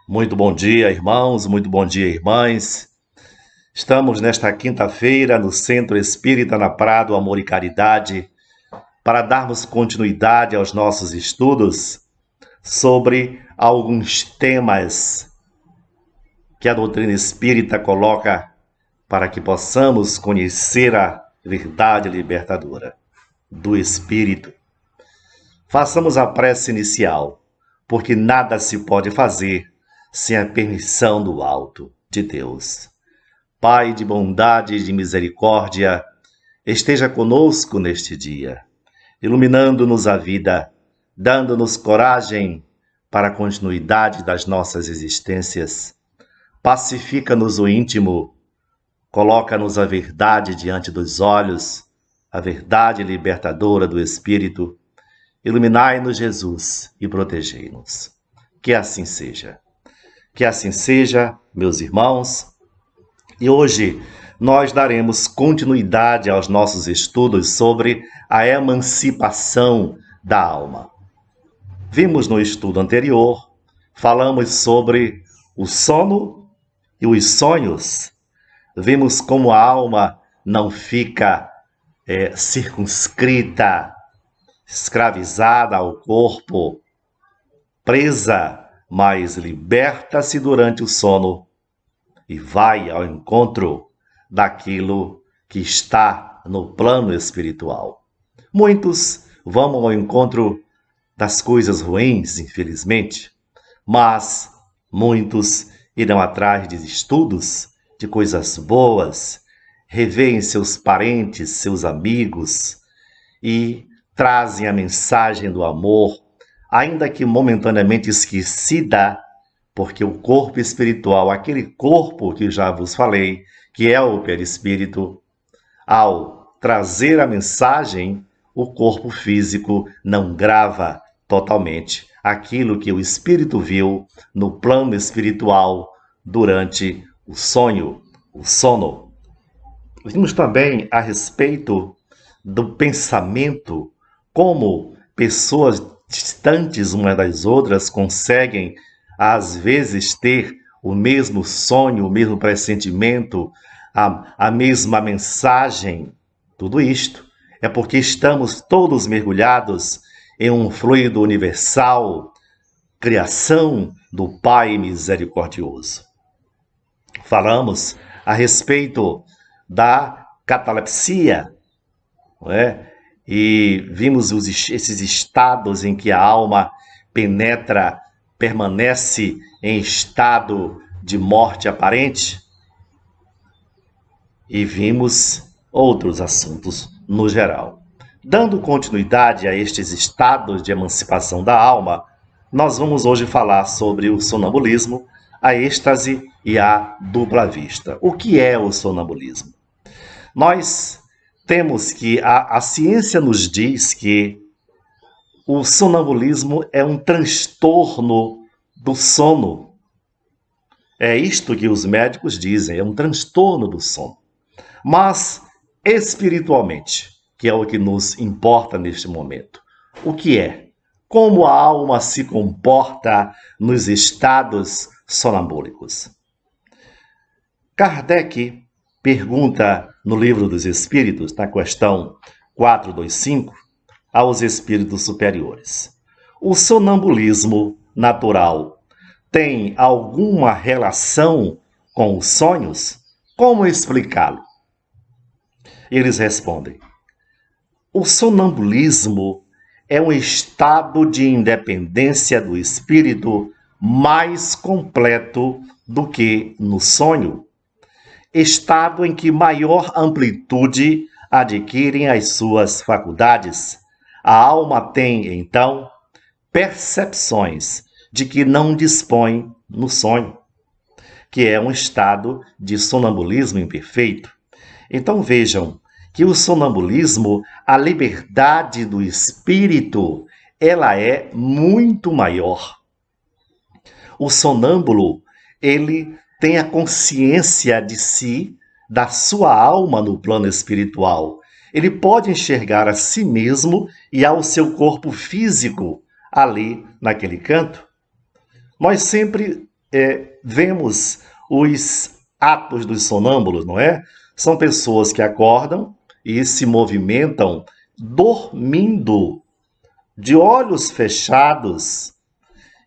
Muito bom dia, irmãos, muito bom dia, irmãs. Estamos nesta quinta-feira no Centro Espírita na Prado Amor e Caridade para darmos continuidade aos nossos estudos sobre alguns temas que a doutrina espírita coloca para que possamos conhecer a verdade libertadora do Espírito. Façamos a prece inicial, porque nada se pode fazer sem a permissão do alto de Deus. Pai de bondade e de misericórdia, esteja conosco neste dia, iluminando-nos a vida, dando-nos coragem para a continuidade das nossas existências. Pacifica-nos o íntimo, coloca-nos a verdade diante dos olhos, a verdade libertadora do Espírito. Iluminai-nos, Jesus, e protegei-nos. Que assim seja. Que assim seja, meus irmãos. E hoje nós daremos continuidade aos nossos estudos sobre a emancipação da alma. Vimos no estudo anterior, falamos sobre o sono e os sonhos. Vimos como a alma não fica circunscrita, escravizada ao corpo, presa, mas liberta-se durante o sono e vai ao encontro daquilo que está no plano espiritual. Muitos vão ao encontro das coisas ruins, infelizmente, mas muitos irão atrás de estudos, de coisas boas, revêem seus parentes, seus amigos e trazem a mensagem do amor, ainda que momentaneamente esquecida, porque o corpo espiritual, aquele corpo que já vos falei, que é o perispírito, ao trazer a mensagem, o corpo físico não grava totalmente aquilo que o espírito viu no plano espiritual durante o sonho, o sono. Vimos também a respeito do pensamento, como pessoas distantes umas das outras conseguem, às vezes, ter o mesmo sonho, o mesmo pressentimento, a mesma mensagem. Tudo isto é porque estamos todos mergulhados em um fluido universal, criação do Pai misericordioso. Falamos a respeito da catalepsia, não é? E vimos esses estados em que a alma penetra, permanece em estado de morte aparente. E vimos outros assuntos no geral. Dando continuidade a estes estados de emancipação da alma, nós vamos hoje falar sobre o sonambulismo, a êxtase e a dupla vista. O que é o sonambulismo? Nós temos que a ciência nos diz que o sonambulismo é um transtorno do sono. É isto que os médicos dizem, é um transtorno do sono. Mas espiritualmente, que é o que nos importa neste momento, o que é? Como a alma se comporta nos estados sonambúlicos? Kardec pergunta no Livro dos Espíritos, na questão 425, aos espíritos superiores: o sonambulismo natural tem alguma relação com os sonhos? Como explicá-lo? Eles respondem: o sonambulismo é um estado de independência do espírito mais completo do que no sonho, estado em que maior amplitude adquirem as suas faculdades. A alma tem, então, percepções de que não dispõe no sonho, que é um estado de sonambulismo imperfeito. Então vejam que o sonambulismo, a liberdade do espírito, ela é muito maior. O sonâmbulo, ele tem a consciência de si, da sua alma no plano espiritual. Ele pode enxergar a si mesmo e ao seu corpo físico ali naquele canto. Nós sempre vemos os atos dos sonâmbulos, não é? São pessoas que acordam e se movimentam dormindo, de olhos fechados,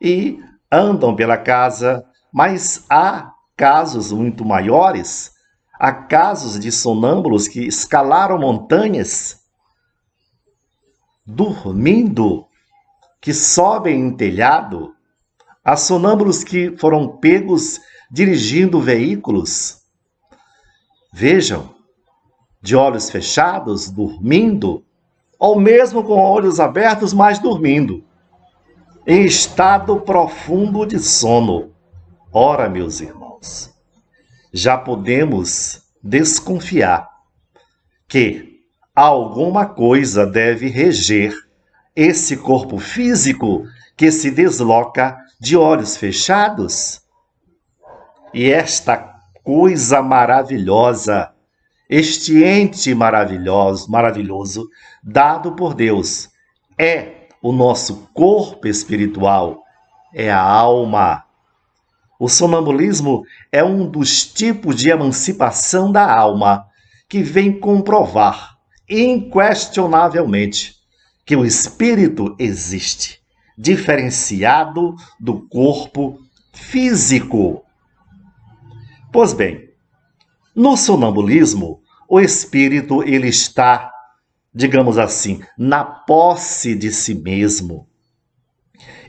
e andam pela casa, mas há casos muito maiores, há casos de sonâmbulos que escalaram montanhas, dormindo, que sobem em telhado, há sonâmbulos que foram pegos dirigindo veículos. Vejam, de olhos fechados, dormindo, ou mesmo com olhos abertos, mas dormindo, em estado profundo de sono. Ora, meus irmãos, já podemos desconfiar que alguma coisa deve reger esse corpo físico que se desloca de olhos fechados. E esta coisa maravilhosa, este ente maravilhoso, dado por Deus, é o nosso corpo espiritual, é a alma. O sonambulismo é um dos tipos de emancipação da alma que vem comprovar, inquestionavelmente, que o espírito existe, diferenciado do corpo físico. Pois bem, no sonambulismo, o espírito ele está, digamos assim, na posse de si mesmo.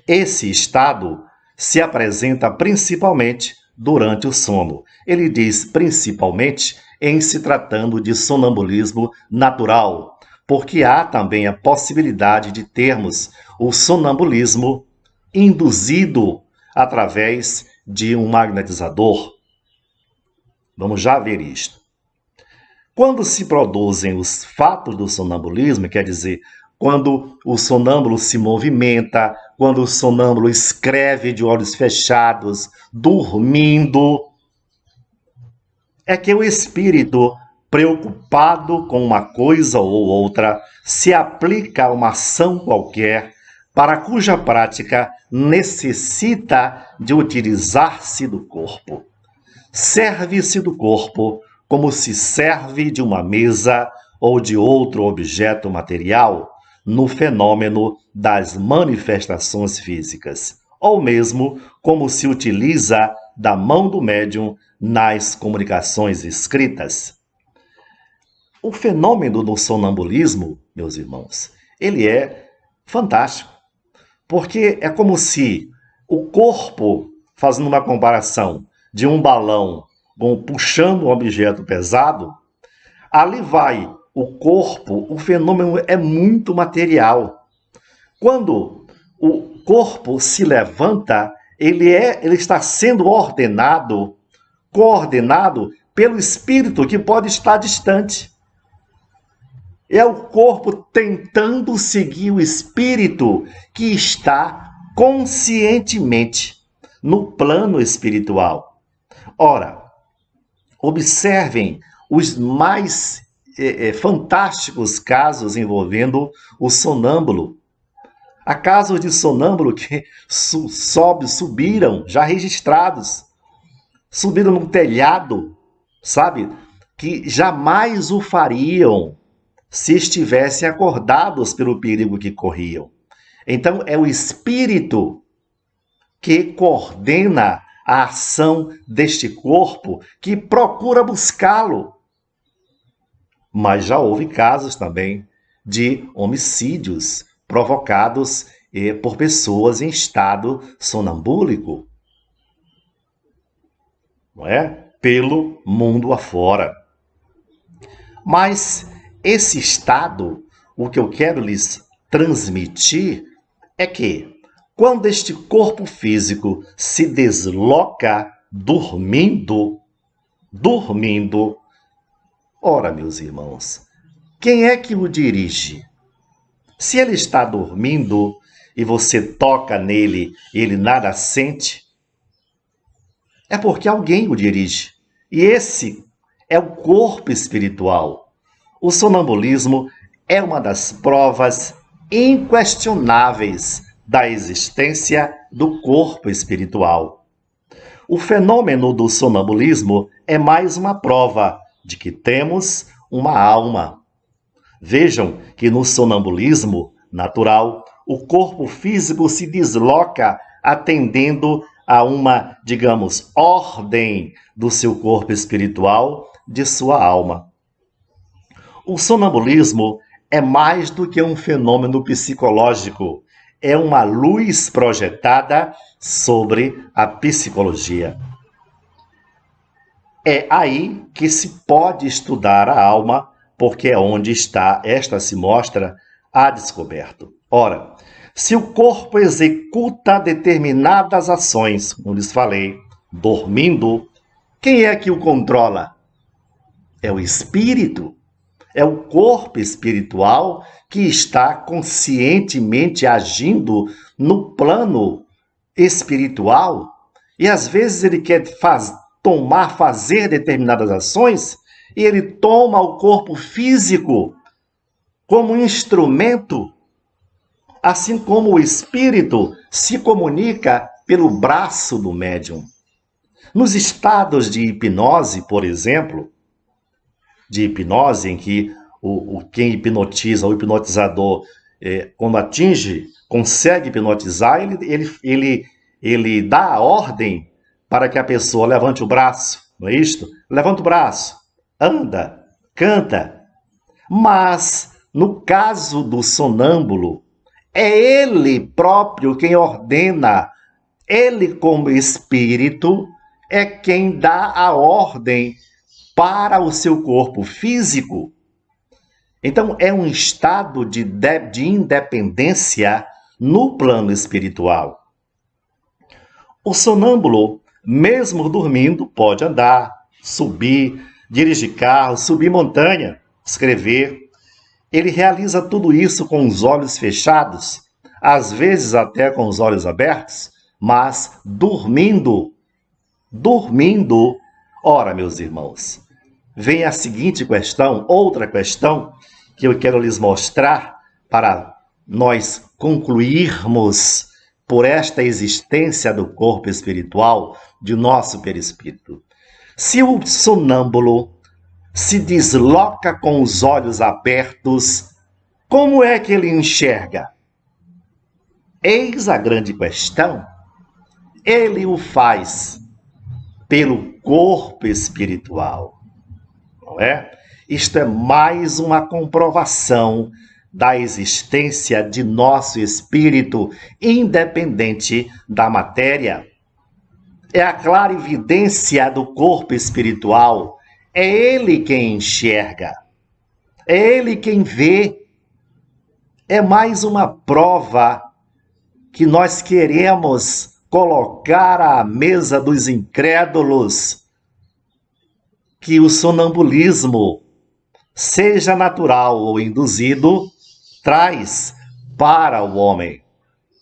Esse estado se apresenta principalmente durante o sono. Ele diz principalmente em se tratando de sonambulismo natural, porque há também a possibilidade de termos o sonambulismo induzido através de um magnetizador. Vamos já ver isto. Quando se produzem os fatos do sonambulismo, quer dizer, quando o sonâmbulo se movimenta, quando o sonâmbulo escreve de olhos fechados, dormindo, é que o espírito, preocupado com uma coisa ou outra, se aplica a uma ação qualquer, para cuja prática necessita de utilizar-se do corpo. Serve-se do corpo como se serve de uma mesa ou de outro objeto material no fenômeno das manifestações físicas, ou mesmo como se utiliza da mão do médium nas comunicações escritas. O fenômeno do sonambulismo, meus irmãos, ele é fantástico, porque é como se o corpo, fazendo uma comparação de um balão puxando um objeto pesado, ali vai o corpo, o fenômeno é muito material. Quando o corpo se levanta, ele está sendo coordenado pelo espírito que pode estar distante. É o corpo tentando seguir o espírito que está conscientemente no plano espiritual. Ora, observem os mais fantásticos casos envolvendo o sonâmbulo. Há casos de sonâmbulo que subiram, já registrados, subiram no telhado, sabe? Que jamais o fariam se estivessem acordados pelo perigo que corriam. Então, é o espírito que coordena a ação deste corpo, que procura buscá-lo. Mas já houve casos também de homicídios provocados por pessoas em estado sonambúlico, não é? Pelo mundo afora. Mas esse estado, o que eu quero lhes transmitir é que quando este corpo físico se desloca dormindo, ora, meus irmãos, quem é que o dirige? Se ele está dormindo e você toca nele e ele nada sente, é porque alguém o dirige. E esse é o corpo espiritual. O sonambulismo é uma das provas inquestionáveis da existência do corpo espiritual. O fenômeno do sonambulismo é mais uma prova de que temos uma alma. Vejam que no sonambulismo natural, o corpo físico se desloca atendendo a uma, digamos, ordem do seu corpo espiritual, de sua alma. O sonambulismo é mais do que um fenômeno psicológico, é uma luz projetada sobre a psicologia. É aí que se pode estudar a alma, porque é onde esta se mostra a descoberto. Ora, se o corpo executa determinadas ações, como lhes falei, dormindo, quem é que o controla? É o espírito. É o corpo espiritual que está conscientemente agindo no plano espiritual. E às vezes ele quer fazer determinadas ações e ele toma o corpo físico como instrumento, assim como o espírito se comunica pelo braço do médium. Nos estados de hipnose, por exemplo, de hipnose em que quem hipnotiza, o hipnotizador, quando consegue hipnotizar, ele dá a ordem para que a pessoa levante o braço, não é isto? Levanta o braço, anda, canta. Mas, no caso do sonâmbulo, é ele próprio quem ordena. Ele, como espírito, é quem dá a ordem para o seu corpo físico. Então, é um estado de independência no plano espiritual. O sonâmbulo, mesmo dormindo, pode andar, subir, dirigir carro, subir montanha, escrever. Ele realiza tudo isso com os olhos fechados, às vezes até com os olhos abertos, mas dormindo. Ora, meus irmãos, vem a seguinte questão, outra questão, que eu quero lhes mostrar para nós concluirmos por esta existência do corpo espiritual, de nosso perispírito. Se o sonâmbulo se desloca com os olhos abertos, como é que ele enxerga? Eis a grande questão. Ele o faz pelo corpo espiritual, não é? Isto é mais uma comprovação da existência de nosso espírito independente da matéria. É a clara evidência do corpo espiritual. É ele quem enxerga. É ele quem vê. É mais uma prova que nós queremos colocar à mesa dos incrédulos que o sonambulismo, seja natural ou induzido, traz para o homem.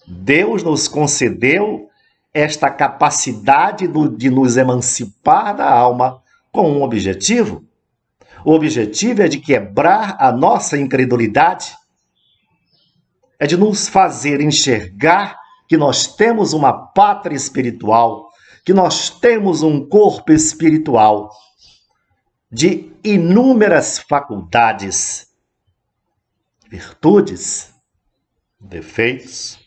Deus nos concedeu esta capacidade de nos emancipar da alma com um objetivo. O objetivo é de quebrar a nossa incredulidade, é de nos fazer enxergar que nós temos uma pátria espiritual, que nós temos um corpo espiritual de inúmeras faculdades, virtudes, defeitos.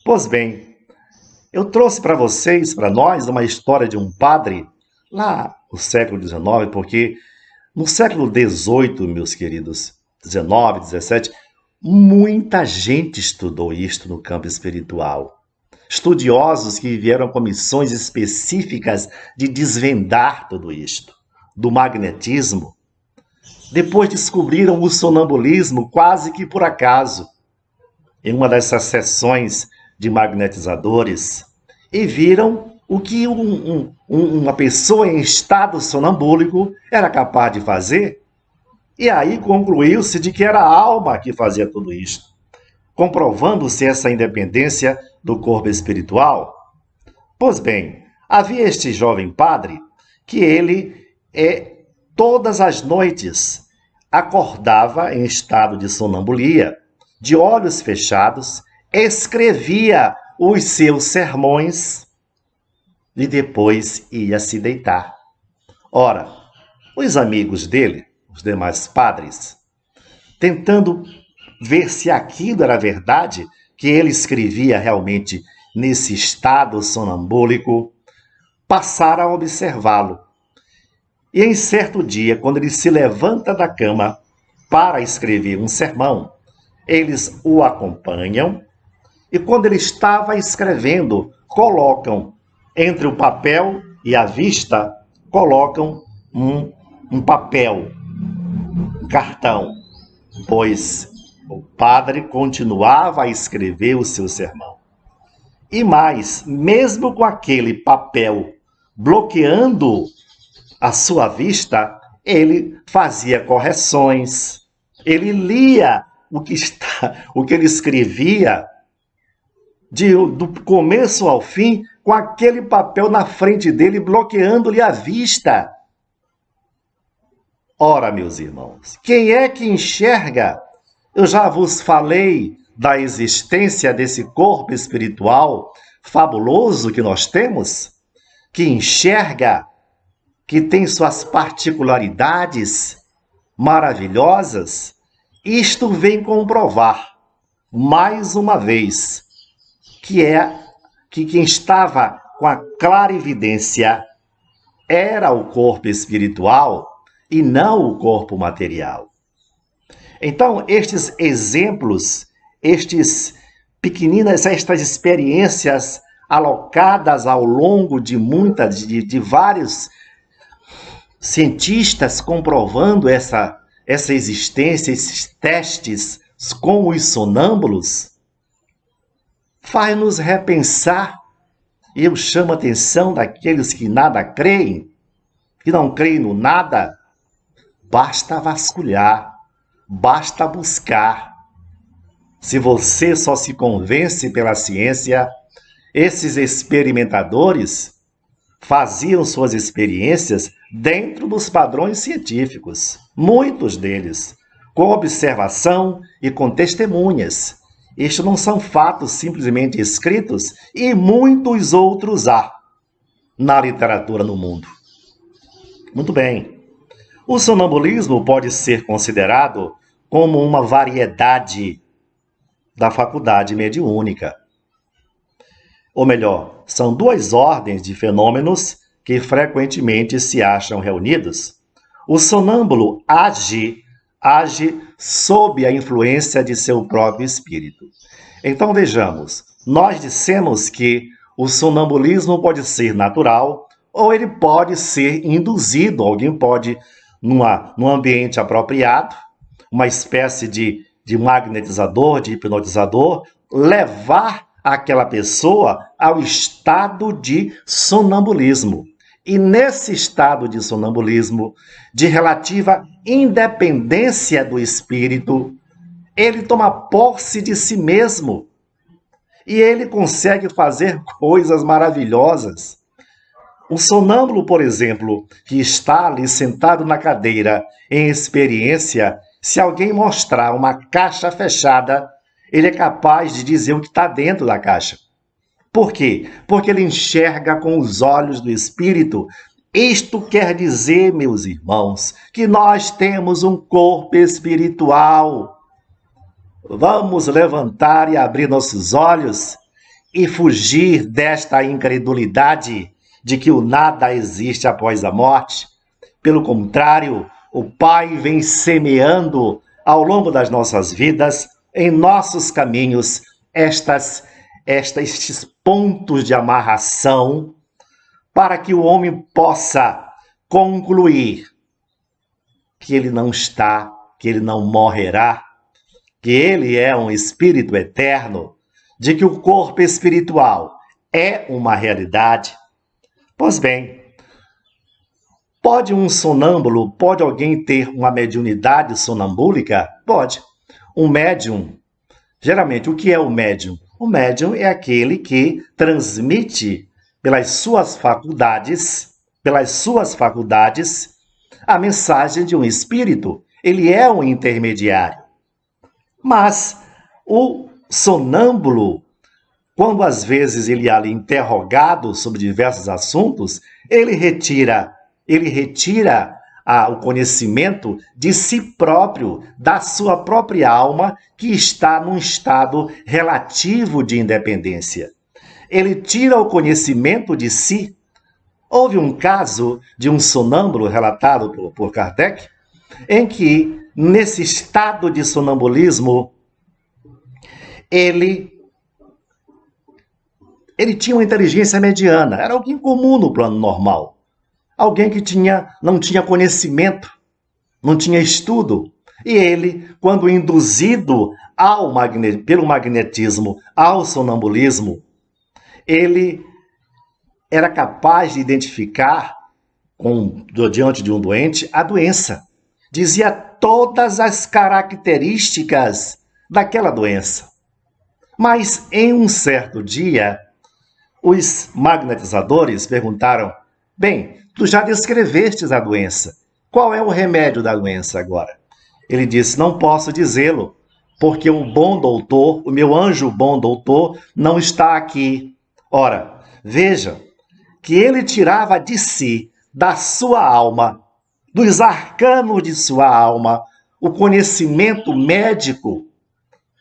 Pois bem, eu trouxe para vocês, para nós, uma história de um padre lá no século XIX, porque no século XVIII, meus queridos, XIX, XVII, muita gente estudou isto no campo espiritual. Estudiosos que vieram com missões específicas de desvendar tudo isto, do magnetismo. Depois descobriram o sonambulismo quase que por acaso, em uma dessas sessões de magnetizadores, e viram o que uma pessoa em estado sonambúlico era capaz de fazer. E aí concluiu-se de que era a alma que fazia tudo isso, comprovando-se essa independência do corpo espiritual. Pois bem, havia este jovem padre que ele, todas as noites, acordava em estado de sonambulia, de olhos fechados, escrevia os seus sermões e depois ia se deitar. Ora, os amigos dele, os demais padres, tentando ver se aquilo era verdade, que ele escrevia realmente nesse estado sonambúlico, passaram a observá-lo. E em certo dia, quando ele se levanta da cama para escrever um sermão, eles o acompanham e quando ele estava escrevendo, colocam entre o papel e a vista, colocam um papel, um cartão, pois o padre continuava a escrever o seu sermão. E mais, mesmo com aquele papel bloqueando a sua vista, ele fazia correções, ele lia o que ele escrevia do começo ao fim, com aquele papel na frente dele, bloqueando-lhe a vista. Ora, meus irmãos, quem é que enxerga? Eu já vos falei da existência desse corpo espiritual fabuloso que nós temos, que enxerga, que tem suas particularidades maravilhosas. Isto vem comprovar, mais uma vez, que quem estava com a clarividência era o corpo espiritual e não o corpo material. Então, estes exemplos, estas experiências alocadas ao longo de vários cientistas comprovando essa existência, esses testes com os sonâmbulos, faz-nos repensar. E eu chamo a atenção daqueles que nada creem, que não creem no nada. Basta vasculhar, basta buscar. Se você só se convence pela ciência, esses experimentadores faziam suas experiências dentro dos padrões científicos, muitos deles, com observação e com testemunhas. Estes não são fatos simplesmente escritos e muitos outros há na literatura no mundo. Muito bem. O sonambulismo pode ser considerado como uma variedade da faculdade mediúnica. Ou melhor, são duas ordens de fenômenos que frequentemente se acham reunidos. O sonâmbulo age sob a influência de seu próprio espírito. Então vejamos, nós dissemos que o sonambulismo pode ser natural ou ele pode ser induzido. Alguém pode, num ambiente apropriado, uma espécie de magnetizador, de hipnotizador, levar aquela pessoa ao estado de sonambulismo. E nesse estado de sonambulismo, de relativa independência do espírito, ele toma posse de si mesmo. E ele consegue fazer coisas maravilhosas. Um sonâmbulo, por exemplo, que está ali sentado na cadeira em experiência, se alguém mostrar uma caixa fechada, ele é capaz de dizer o que está dentro da caixa. Por quê? Porque ele enxerga com os olhos do espírito. Isto quer dizer, meus irmãos, que nós temos um corpo espiritual. Vamos levantar e abrir nossos olhos e fugir desta incredulidade de que o nada existe após a morte. Pelo contrário, o Pai vem semeando ao longo das nossas vidas, em nossos caminhos, estes pontos de amarração, para que o homem possa concluir que ele não está, que ele não morrerá, que ele é um espírito eterno, de que o corpo espiritual é uma realidade. Pois bem, pode um sonâmbulo, pode alguém ter uma mediunidade sonambúlica? Pode. Um médium, geralmente, o que é o médium? O médium é aquele que transmite pelas suas faculdades, a mensagem de um espírito. Ele é um intermediário. Mas o sonâmbulo, quando às vezes ele é ali interrogado sobre diversos assuntos, ele retira o conhecimento de si próprio, da sua própria alma, que está num estado relativo de independência. Ele tira o conhecimento de si. Houve um caso de um sonâmbulo relatado por Kardec, em que, nesse estado de sonambulismo, ele tinha uma inteligência mediana, era alguém comum no plano normal. Alguém que não tinha conhecimento, não tinha estudo. E ele, quando induzido pelo magnetismo ao sonambulismo, ele era capaz de identificar, diante de um doente, a doença. Dizia todas as características daquela doença. Mas, em um certo dia, os magnetizadores perguntaram: bem, tu já descrevestes a doença. Qual é o remédio da doença agora? Ele disse: não posso dizê-lo, porque o bom doutor, o meu anjo bom doutor, não está aqui. Ora, veja que ele tirava de si, da sua alma, dos arcanos de sua alma, o conhecimento médico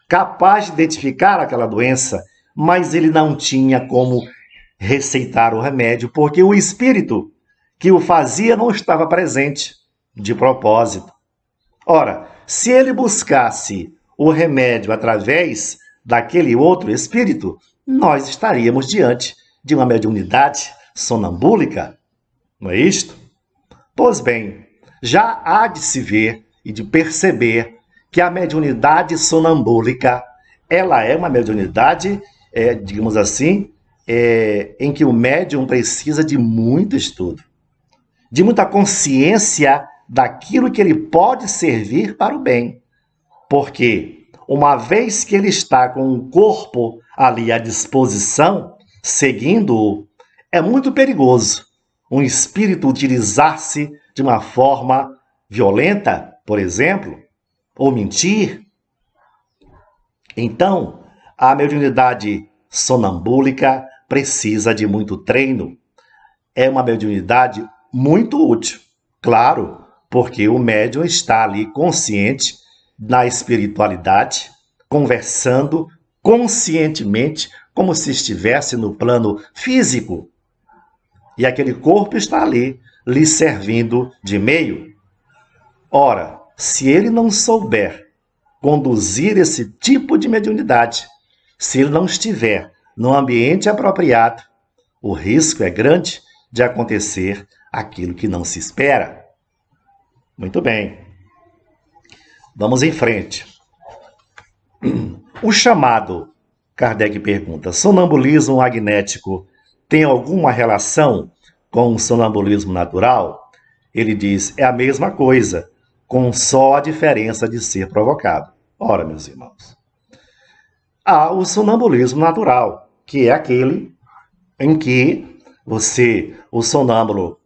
capaz de identificar aquela doença, mas ele não tinha como receitar o remédio, porque o espírito que o fazia não estava presente de propósito. Ora, se ele buscasse o remédio através daquele outro espírito, nós estaríamos diante de uma mediunidade sonambúlica, não é isto? Pois bem, já há de se ver e de perceber que a mediunidade sonambúlica, ela é uma mediunidade, digamos assim, em que o médium precisa de muito estudo, de muita consciência daquilo que ele pode servir para o bem. Porque, uma vez que ele está com o corpo ali à disposição, seguindo-o, é muito perigoso um espírito utilizar-se de uma forma violenta, por exemplo, ou mentir. Então, a mediunidade sonambúlica precisa de muito treino. É uma mediunidade muito útil, claro, porque o médium está ali consciente na espiritualidade, conversando conscientemente, como se estivesse no plano físico. E aquele corpo está ali, lhe servindo de meio. Ora, se ele não souber conduzir esse tipo de mediunidade, se ele não estiver no ambiente apropriado, o risco é grande de acontecer aquilo que não se espera. Muito bem. Vamos em frente. O chamado, Kardec pergunta, sonambulismo magnético tem alguma relação com o sonambulismo natural? Ele diz, é a mesma coisa, com só a diferença de ser provocado. Ora, meus irmãos, há o sonambulismo natural, que é aquele em que o sonâmbulo,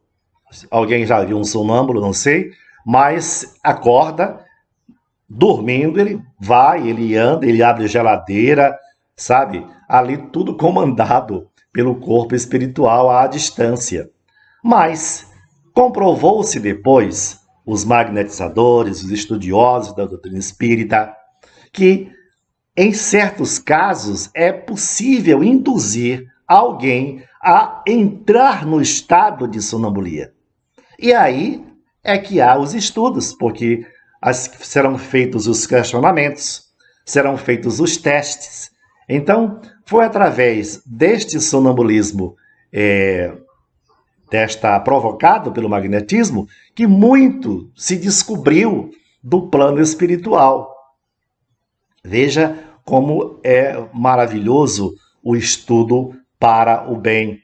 alguém já viu um sonâmbulo, não sei, mas acorda, dormindo, ele vai, ele anda, ele abre geladeira, sabe? Ali tudo comandado pelo corpo espiritual à distância. Mas comprovou-se depois, os magnetizadores, os estudiosos da doutrina espírita, que em certos casos é possível induzir alguém a entrar no estado de sonambulia. E aí é que há os estudos, porque serão feitos os questionamentos, serão feitos os testes. Então, foi através deste sonambulismo provocado pelo magnetismo que muito se descobriu do plano espiritual. Veja como é maravilhoso o estudo para o bem.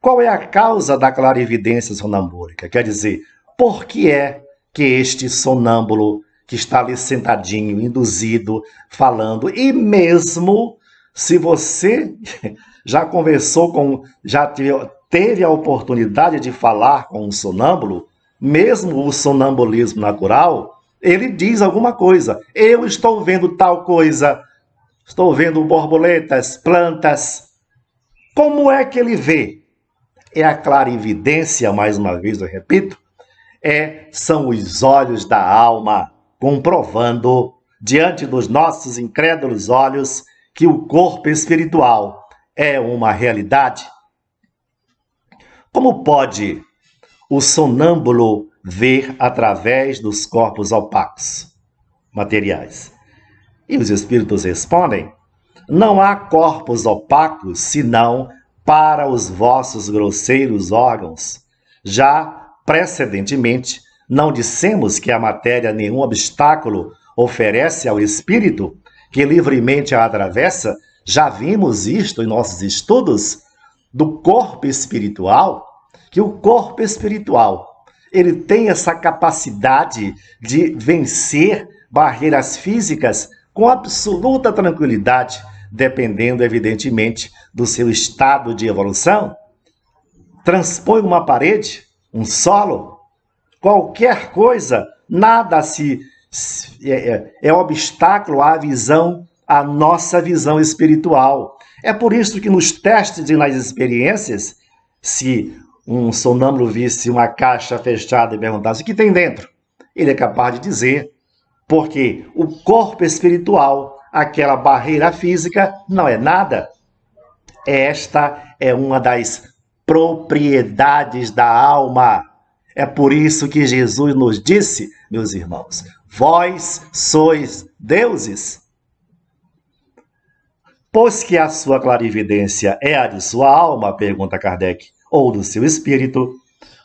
Qual é a causa da clarividência sonambúlica? Quer dizer, por que é que este sonâmbulo que está ali sentadinho, induzido, falando, e mesmo se você já conversou já teve a oportunidade de falar com um sonâmbulo, mesmo o sonambulismo natural, ele diz alguma coisa. Eu estou vendo tal coisa. estou vendo borboletas, plantas. Como é que ele vê? É a clarividência, mais uma vez eu repito, são os olhos da alma comprovando diante dos nossos incrédulos olhos que o corpo espiritual é uma realidade. Como pode o sonâmbulo ver através dos corpos opacos, materiais? E os espíritos respondem: não há corpos opacos senão para os vossos grosseiros órgãos. Já precedentemente, não dissemos que a matéria nenhum obstáculo oferece ao espírito que livremente a atravessa? Já vimos isto em nossos estudos do corpo espiritual, que o corpo espiritual ele tem essa capacidade de vencer barreiras físicas com absoluta tranquilidade, dependendo, evidentemente, do seu estado de evolução. Transpõe uma parede, um solo, qualquer coisa, nada é obstáculo à visão, à nossa visão espiritual. É por isso que nos testes e nas experiências, se um sonâmbulo visse uma caixa fechada e perguntasse o que tem dentro, ele é capaz de dizer, porque o corpo espiritual, aquela barreira física, não é nada. Esta é uma das propriedades da alma. É por isso que Jesus nos disse, meus irmãos, vós sois deuses. Pois que a sua clarividência é a de sua alma, pergunta Kardec, ou do seu espírito,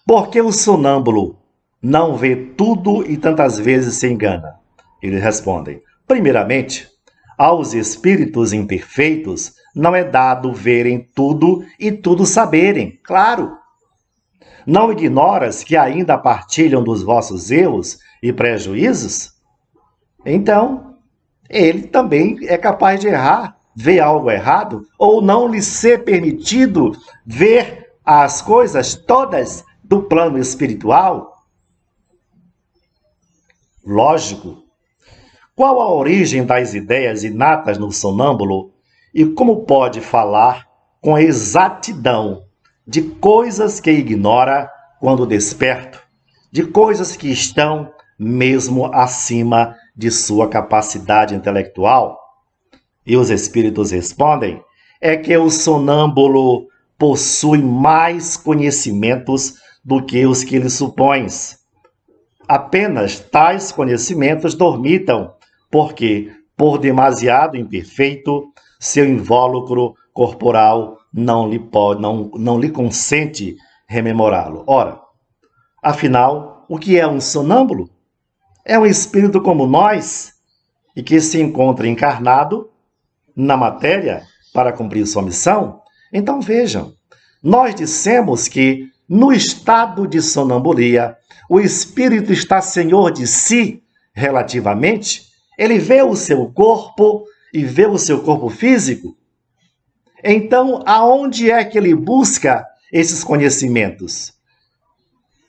por que o sonâmbulo não vê tudo e tantas vezes se engana? Eles respondem: primeiramente, aos espíritos imperfeitos não é dado verem tudo e tudo saberem, claro. Não ignoras que ainda partilham dos vossos erros e prejuízos? Então, ele também é capaz de errar, ver algo errado, ou não lhe ser permitido ver as coisas todas do plano espiritual? Lógico. Qual a origem das ideias inatas no sonâmbulo e como pode falar com exatidão de coisas que ignora quando desperto, de coisas que estão mesmo acima de sua capacidade intelectual? E os espíritos respondem: é que o sonâmbulo possui mais conhecimentos do que os que lhe supões. Apenas tais conhecimentos dormitam, porque, por demasiado imperfeito, seu invólucro corporal não lhe consente rememorá-lo. Ora, afinal, o que é um sonâmbulo? É um espírito como nós e que se encontra encarnado na matéria para cumprir sua missão? Então vejam, nós dissemos que no estado de sonambulia, o espírito está senhor de si relativamente. Ele vê o seu corpo e vê o seu corpo físico. Então, aonde é que ele busca esses conhecimentos?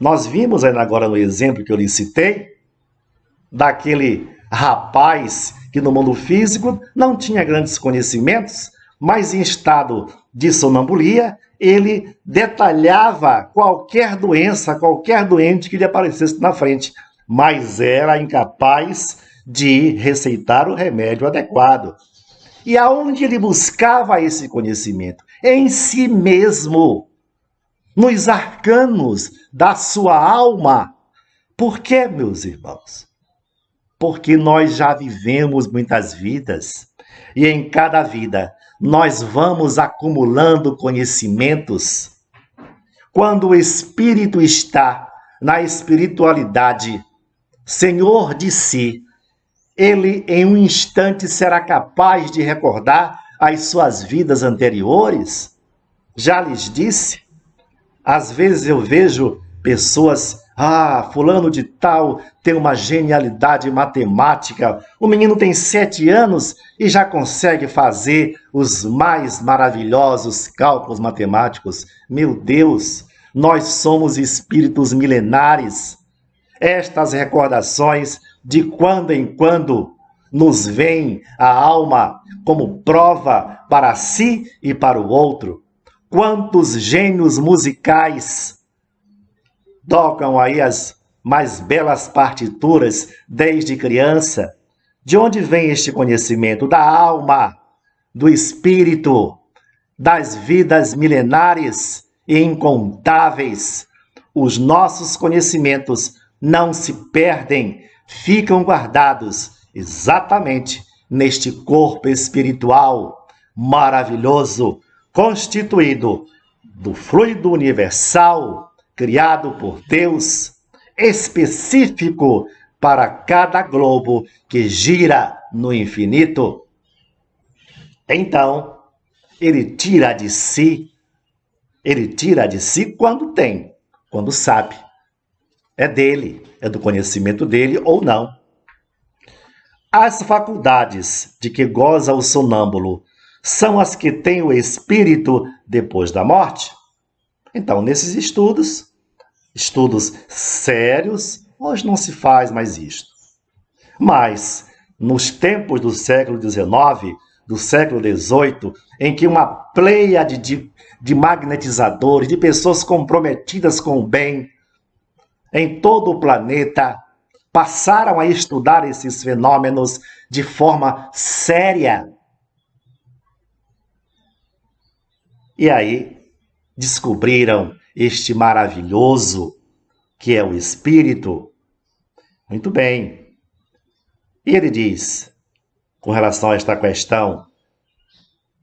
Nós vimos ainda agora no exemplo que eu lhe citei, daquele rapaz que no mundo físico não tinha grandes conhecimentos, mas em estado de sonambulia, ele detalhava qualquer doença, qualquer doente que lhe aparecesse na frente, mas era incapaz de receitar o remédio adequado. E aonde ele buscava esse conhecimento? Em si mesmo, nos arcanos da sua alma. Por quê, meus irmãos? Porque nós já vivemos muitas vidas e em cada vida nós vamos acumulando conhecimentos. Quando o espírito está na espiritualidade, senhor de si, ele em um instante será capaz de recordar as suas vidas anteriores. Já lhes disse, às vezes eu vejo pessoas, fulano de tal tem uma genialidade matemática, o menino tem 7 anos e já consegue fazer os mais maravilhosos cálculos matemáticos. Meu Deus, nós somos espíritos milenares. Estas recordações, de quando em quando, nos veem a alma como prova para si e para o outro. Quantos gênios musicais tocam aí as mais belas partituras desde criança? De onde vem este conhecimento? Da alma, do espírito, das vidas milenares e incontáveis. Os nossos conhecimentos não se perdem, ficam guardados exatamente neste corpo espiritual maravilhoso, constituído do fluido universal, criado por Deus, específico para cada globo que gira no infinito. Então, ele tira de si quando tem, quando sabe. É dele, é do conhecimento dele ou não. As faculdades de que goza o sonâmbulo são as que tem o espírito depois da morte? Então, nesses estudos sérios, hoje não se faz mais isto. Mas, nos tempos do século XIX, do século XVIII, em que uma pleiade de magnetizadores, de pessoas comprometidas com o bem, em todo o planeta, passaram a estudar esses fenômenos de forma séria. E aí descobriram este maravilhoso que é o espírito. Muito bem. E ele diz, com relação a esta questão,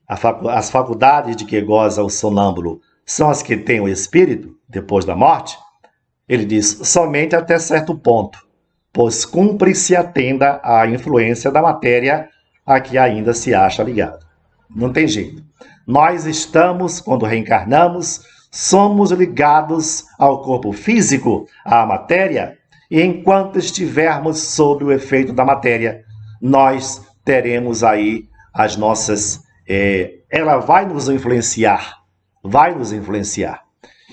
as faculdades de que goza o sonâmbulo são as que têm o espírito depois da morte? Ele diz, somente até certo ponto, pois cumpre-se atenda à influência da matéria a que ainda se acha ligado. Não tem jeito. Nós estamos, quando reencarnamos, somos ligados ao corpo físico, à matéria, e enquanto estivermos sob o efeito da matéria, nós teremos aí as nossas... ela vai nos influenciar.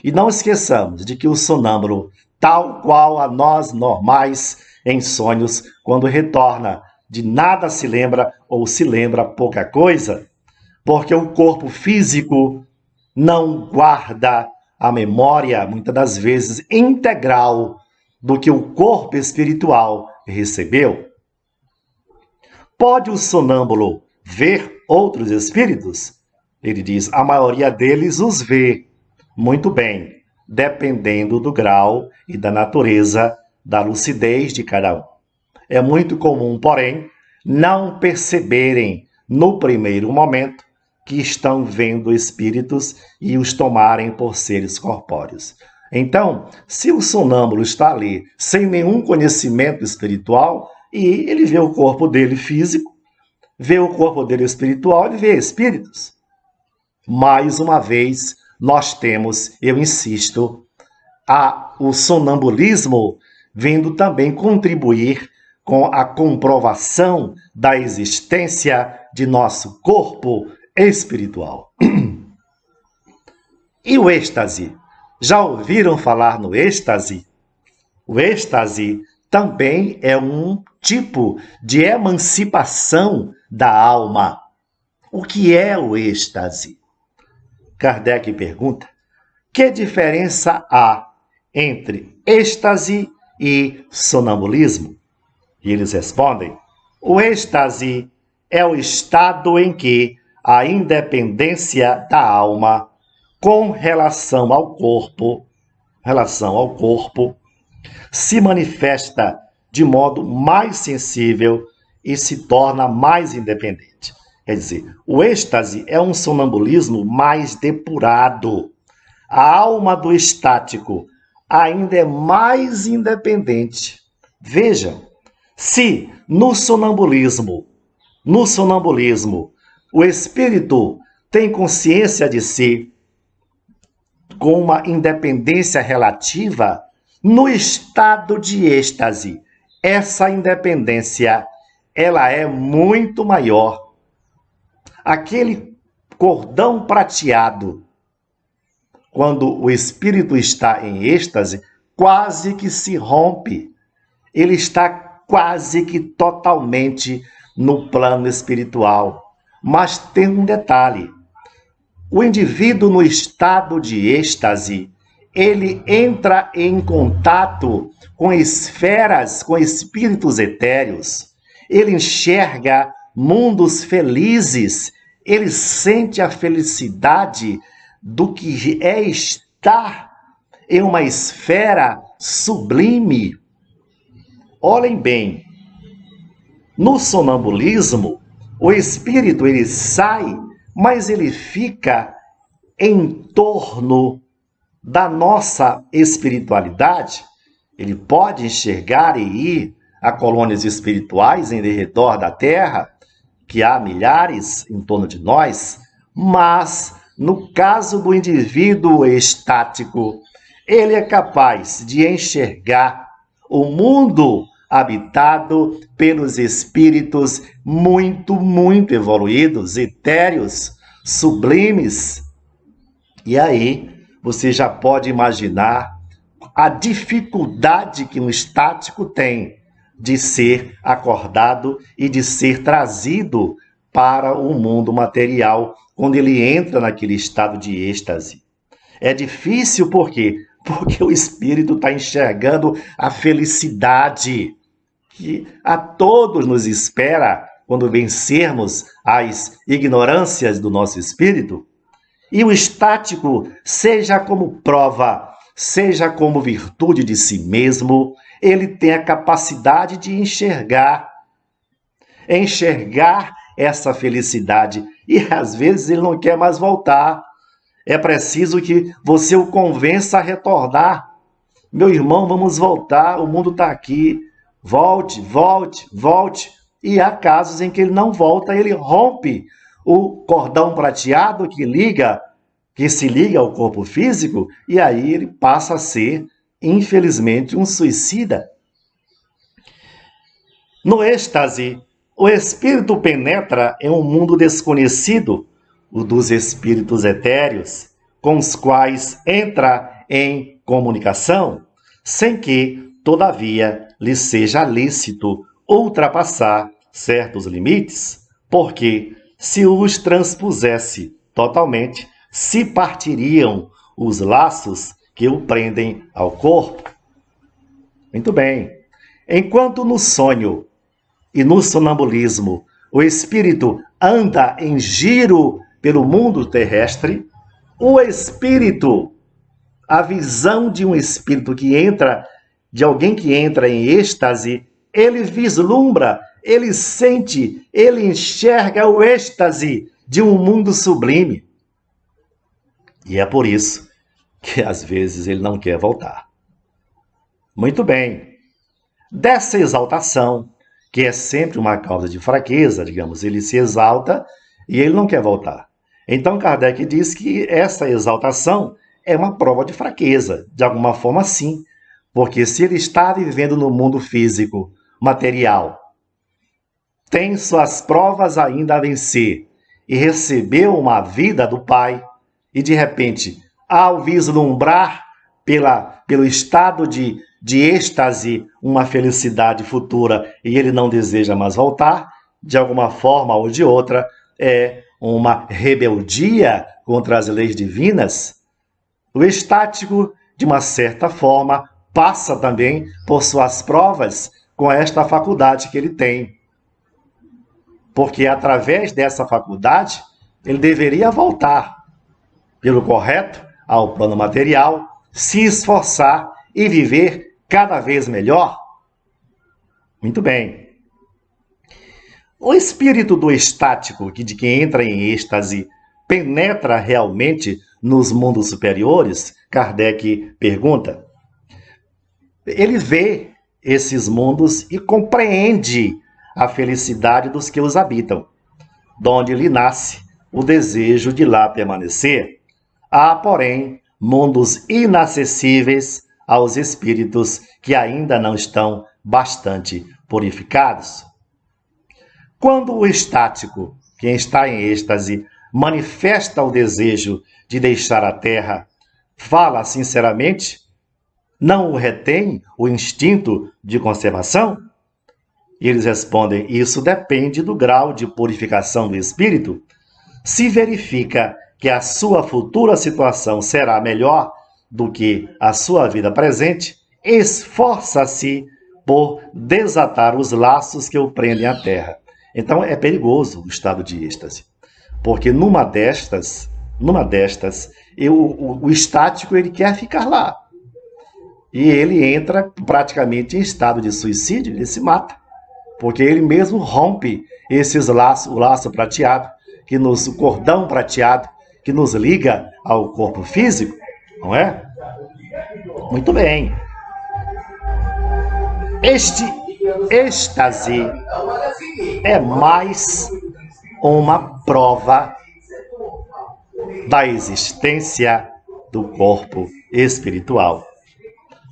E não esqueçamos de que o sonâmbulo, tal qual a nós normais em sonhos, quando retorna, de nada se lembra ou se lembra pouca coisa, porque o corpo físico não guarda a memória, muitas das vezes, integral do que o corpo espiritual recebeu. Pode o sonâmbulo ver outros espíritos? Ele diz, a maioria deles os vê. Muito bem, dependendo do grau e da natureza da lucidez de cada um. É muito comum, porém, não perceberem no primeiro momento que estão vendo espíritos e os tomarem por seres corpóreos. Então, se o sonâmbulo está ali sem nenhum conhecimento espiritual e ele vê o corpo dele físico, vê o corpo dele espiritual e vê espíritos. Mais uma vez, nós temos, eu insisto, o sonambulismo vindo também contribuir com a comprovação da existência de nosso corpo espiritual. E o êxtase? Já ouviram falar no êxtase? O êxtase também é um tipo de emancipação da alma. O que é o êxtase? Kardec pergunta, que diferença há entre êxtase e sonambulismo? E eles respondem, o êxtase é o estado em que a independência da alma com relação ao corpo se manifesta de modo mais sensível e se torna mais independente. Quer dizer, o êxtase é um sonambulismo mais depurado. A alma do estático ainda é mais independente. Veja, se no sonambulismo o espírito tem consciência de si com uma independência relativa, no estado de êxtase, essa independência ela é muito maior. Aquele cordão prateado, quando o espírito está em êxtase, quase que se rompe. Ele está quase que totalmente no plano espiritual. Mas tem um detalhe. O indivíduo no estado de êxtase, ele entra em contato com esferas, com espíritos etéreos. Ele enxerga mundos felizes. Ele sente a felicidade do que é estar em uma esfera sublime. Olhem bem, no sonambulismo, o espírito ele sai, mas ele fica em torno da nossa espiritualidade. Ele pode enxergar e ir a colônias espirituais em redor da Terra, que há milhares em torno de nós, mas no caso do indivíduo estático, ele é capaz de enxergar o mundo habitado pelos espíritos muito, muito evoluídos, etéreos, sublimes. E aí você já pode imaginar a dificuldade que um estático tem de ser acordado e de ser trazido para o mundo material quando ele entra naquele estado de êxtase. É difícil por quê? Porque o espírito está enxergando a felicidade que a todos nos espera quando vencermos as ignorâncias do nosso espírito. E o estático, seja como prova, seja como virtude de si mesmo, ele tem a capacidade de enxergar essa felicidade. E às vezes ele não quer mais voltar. É preciso que você o convença a retornar. Meu irmão, vamos voltar, o mundo está aqui. Volte, volte, volte. E há casos em que ele não volta, ele rompe o cordão prateado que se liga ao corpo físico, e aí ele passa a ser, infelizmente, um suicida. No êxtase, o espírito penetra em um mundo desconhecido, o dos espíritos etéreos, com os quais entra em comunicação, sem que, todavia, lhe seja lícito ultrapassar certos limites, porque, se os transpusesse totalmente, se partiriam os laços que o prendem ao corpo. Muito bem. Enquanto no sonho e no sonambulismo o espírito anda em giro pelo mundo terrestre, o espírito, a visão de um espírito de alguém que entra em êxtase, ele vislumbra, ele sente, ele enxerga o êxtase de um mundo sublime. E é por isso que às vezes ele não quer voltar. Muito bem. Dessa exaltação, que é sempre uma causa de fraqueza, digamos, ele se exalta e ele não quer voltar. Então Kardec diz que essa exaltação é uma prova de fraqueza, de alguma forma sim, porque se ele está vivendo no mundo físico, material, tem suas provas ainda a vencer e recebeu uma vida do Pai, e de repente, ao vislumbrar pelo estado de êxtase uma felicidade futura e ele não deseja mais voltar, de alguma forma ou de outra, é uma rebeldia contra as leis divinas. O estático, de uma certa forma, passa também por suas provas com esta faculdade que ele tem. Porque através dessa faculdade, ele deveria voltar pelo correto ao plano material, se esforçar e viver cada vez melhor. Muito bem. O espírito do estático, de quem entra em êxtase, penetra realmente nos mundos superiores? Kardec pergunta. Ele vê esses mundos e compreende a felicidade dos que os habitam, donde lhe nasce o desejo de lá permanecer. Há, porém, mundos inacessíveis aos espíritos que ainda não estão bastante purificados. Quando o estático, quem está em êxtase, manifesta o desejo de deixar a Terra, fala sinceramente? Não o retém o instinto de conservação? E eles respondem: isso depende do grau de purificação do espírito. Se verifica que a sua futura situação será melhor do que a sua vida presente, esforça-se por desatar os laços que o prendem à terra. Então é perigoso o estado de êxtase, porque numa destas, o estático ele quer ficar lá. E ele entra praticamente em estado de suicídio, ele se mata. Porque ele mesmo rompe esses laços, o laço prateado, o cordão prateado, que nos liga ao corpo físico, não é? Muito bem. Este êxtase é mais uma prova da existência do corpo espiritual.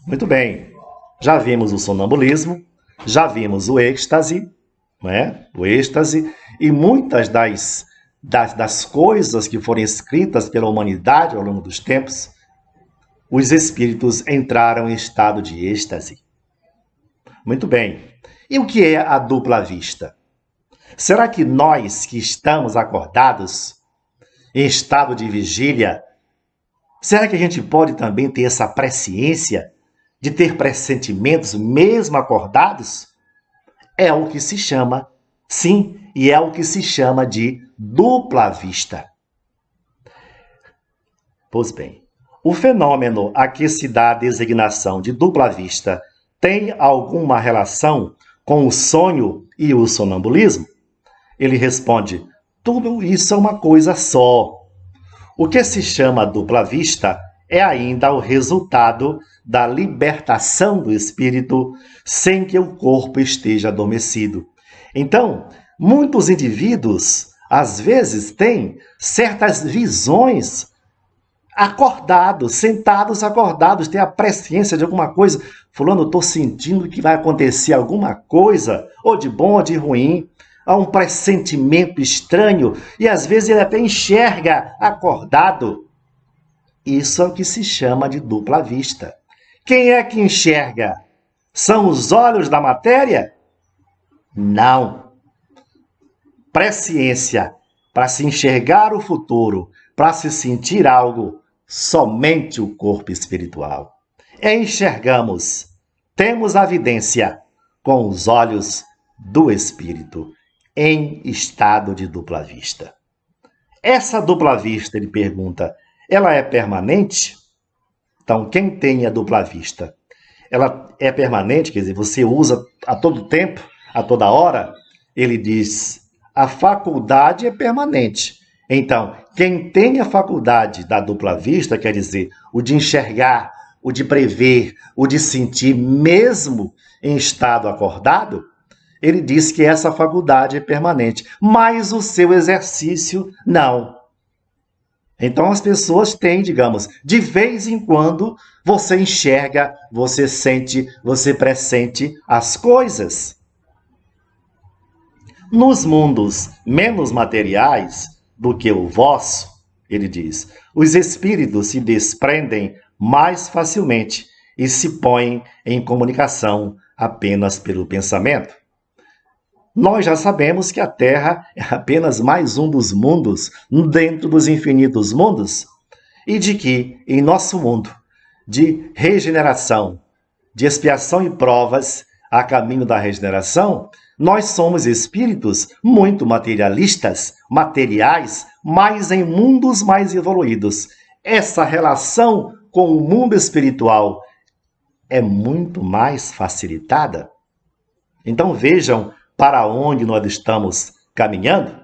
Muito bem. Já vimos o sonambulismo, já vimos o êxtase, né? O êxtase, e muitas das coisas que foram escritas pela humanidade ao longo dos tempos, os espíritos entraram em estado de êxtase. Muito bem. E o que é a dupla vista? Será que nós que estamos acordados, em estado de vigília, será que a gente pode também ter essa presciência de ter pressentimentos mesmo acordados? É o que se chama, sim, e é o que se chama de dupla vista. Pois bem, o fenômeno a que se dá a designação de dupla vista tem alguma relação com o sonho e o sonambulismo? Ele responde: tudo isso é uma coisa só. O que se chama dupla vista é ainda o resultado da libertação do espírito sem que o corpo esteja adormecido. Então, muitos indivíduos, às vezes, têm certas visões acordados, sentados acordados, têm a presciência de alguma coisa. Fulano, eu estou sentindo que vai acontecer alguma coisa, ou de bom ou de ruim. Há um pressentimento estranho e às vezes ele até enxerga acordado. Isso é o que se chama de dupla vista. Quem é que enxerga? São os olhos da matéria? Não. Presciência, para se enxergar o futuro, para se sentir algo, somente o corpo espiritual. Enxergamos, temos a vidência com os olhos do espírito, em estado de dupla vista. Essa dupla vista, ele pergunta, ela é permanente? Então, quem tem a dupla vista? Ela é permanente, quer dizer, você usa a todo tempo, a toda hora? Ele diz, a faculdade é permanente. Então, quem tem a faculdade da dupla vista, quer dizer, o de enxergar, o de prever, o de sentir, mesmo em estado acordado, ele diz que essa faculdade é permanente, mas o seu exercício não. Então as pessoas têm, digamos, de vez em quando você enxerga, você sente, você pressente as coisas. Nos mundos menos materiais do que o vosso, ele diz, os espíritos se desprendem mais facilmente e se põem em comunicação apenas pelo pensamento. Nós já sabemos que a Terra é apenas mais um dos mundos dentro dos infinitos mundos e de que, em nosso mundo de regeneração, de expiação e provas a caminho da regeneração, nós somos espíritos muito materialistas, materiais, mas em mundos mais evoluídos. Essa relação com o mundo espiritual é muito mais facilitada. Então vejam para onde nós estamos caminhando.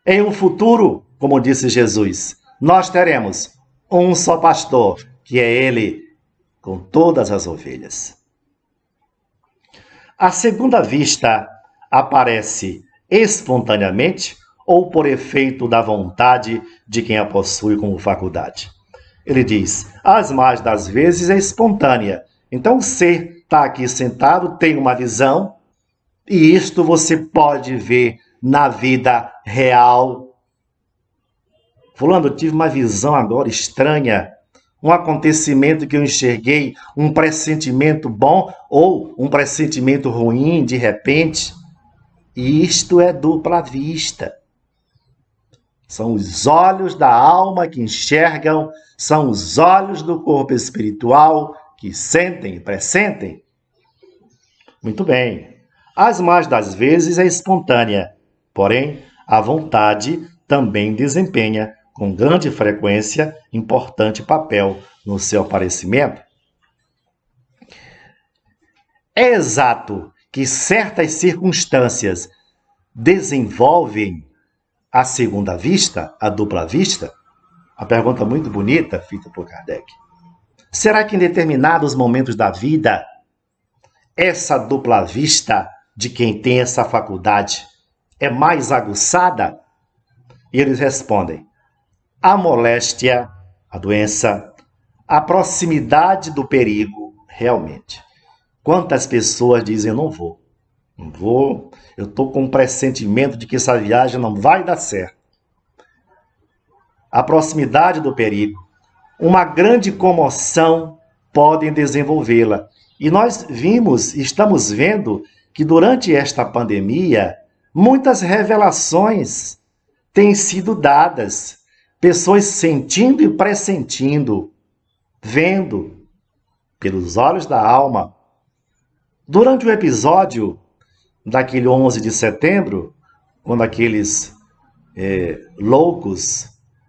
Em um futuro, como disse Jesus, nós teremos um só pastor, que é ele, com todas as ovelhas. A segunda vista aparece espontaneamente ou por efeito da vontade de quem a possui como faculdade. Ele diz, as mais das vezes é espontânea. Então o ser está aqui sentado, tem uma visão, e isto você pode ver na vida real. Fulano, eu tive uma visão agora estranha. um acontecimento que eu enxerguei, um pressentimento bom ou um pressentimento ruim de repente. Isto é dupla vista. São os olhos da alma que enxergam, são os olhos do corpo espiritual que sentem e pressentem. Muito bem. As mais das vezes é espontânea, porém, a vontade também desempenha, com grande frequência, importante papel no seu aparecimento. É exato que certas circunstâncias desenvolvem a segunda vista, a dupla vista? Uma pergunta muito bonita, feita por Kardec. Será que em determinados momentos da vida, essa dupla vista de quem tem essa faculdade é mais aguçada? E eles respondem: a moléstia, a doença, a proximidade do perigo, realmente. Quantas pessoas dizem: não vou, eu estou com um pressentimento de que essa viagem não vai dar certo. A proximidade do perigo, uma grande comoção podem desenvolvê-la. E nós estamos vendo que durante esta pandemia, muitas revelações têm sido dadas. Pessoas sentindo e pressentindo, vendo pelos olhos da alma. Durante o episódio daquele 11 de setembro, quando aqueles loucos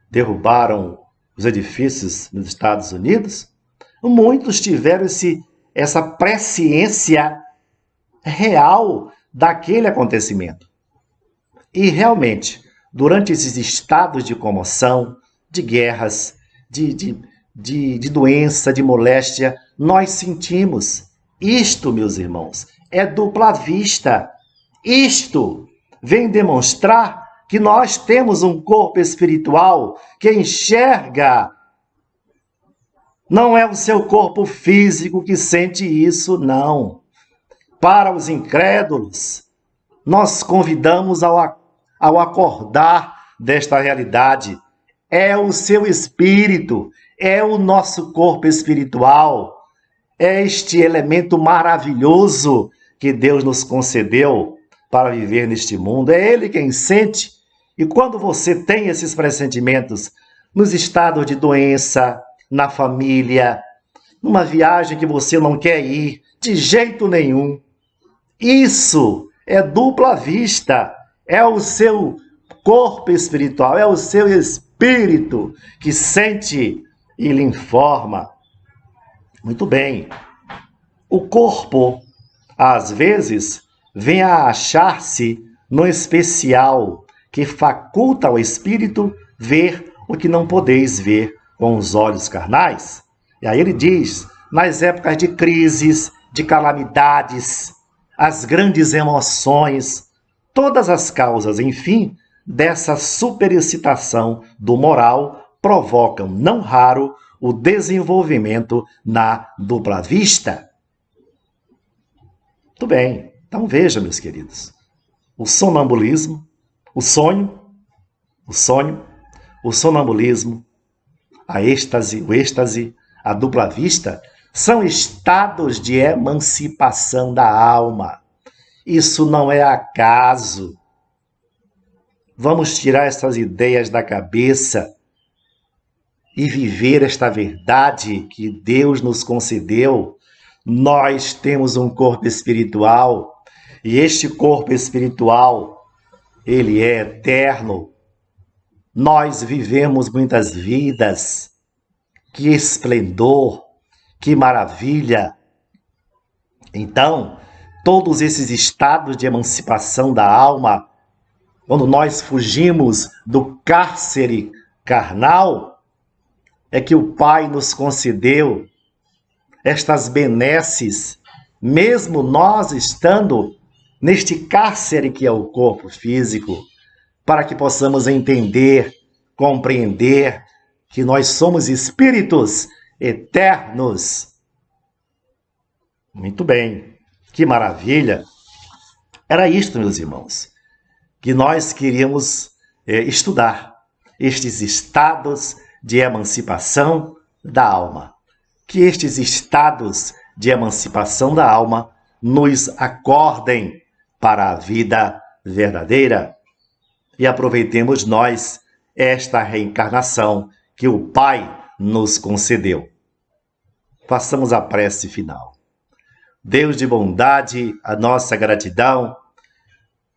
derrubaram os edifícios nos Estados Unidos, muitos tiveram essa presciência real daquele acontecimento. E realmente, durante esses estados de comoção, de guerras, de doença, de moléstia, nós sentimos. Isto, meus irmãos, é dupla vista. Isto vem demonstrar que nós temos um corpo espiritual que enxerga. Não é o seu corpo físico que sente isso, não. Para os incrédulos, nós convidamos ao acordar desta realidade. É o seu espírito, é o nosso corpo espiritual, é este elemento maravilhoso que Deus nos concedeu para viver neste mundo. É Ele quem sente. E quando você tem esses pressentimentos nos estados de doença, na família, numa viagem que você não quer ir de jeito nenhum, isso é dupla vista. É o seu corpo espiritual, é o seu espírito que sente e lhe informa. Muito bem. O corpo, às vezes, vem a achar-se no especial que faculta ao espírito ver o que não podeis ver com os olhos carnais. E aí ele diz, nas épocas de crises, de calamidades, as grandes emoções, todas as causas, enfim, dessa superexcitação do moral provocam, não raro, o desenvolvimento na dupla vista. Muito bem. Então veja, meus queridos, o sonambulismo, o sonambulismo, a êxtase, a dupla vista, são estados de emancipação da alma. Isso não é acaso. Vamos tirar essas ideias da cabeça e viver esta verdade que Deus nos concedeu. Nós temos um corpo espiritual e este corpo espiritual, ele é eterno. Nós vivemos muitas vidas. Que esplendor, que maravilha! Então, todos esses estados de emancipação da alma, quando nós fugimos do cárcere carnal, é que o Pai nos concedeu estas benesses, mesmo nós estando neste cárcere que é o corpo físico, para que possamos entender, compreender que nós somos espíritos eternos. Muito bem, que maravilha! Era isto, meus irmãos, que nós queríamos estudar, estes estados de emancipação da alma. Que estes estados de emancipação da alma nos acordem para a vida verdadeira e aproveitemos nós esta reencarnação que o Pai nos concedeu. Façamos a prece final. Deus de bondade, a nossa gratidão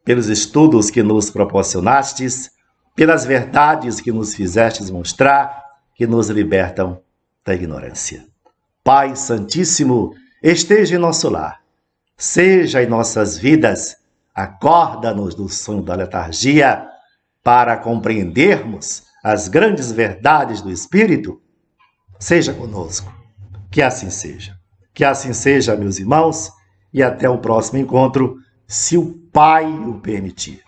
pelos estudos que nos proporcionastes, pelas verdades que nos fizestes mostrar, que nos libertam da ignorância. Pai Santíssimo, esteja em nosso lar, seja em nossas vidas, acorda-nos do sono da letargia para compreendermos as grandes verdades do Espírito. Seja conosco, que assim seja. Que assim seja, meus irmãos, e até o próximo encontro, se o Pai o permitir.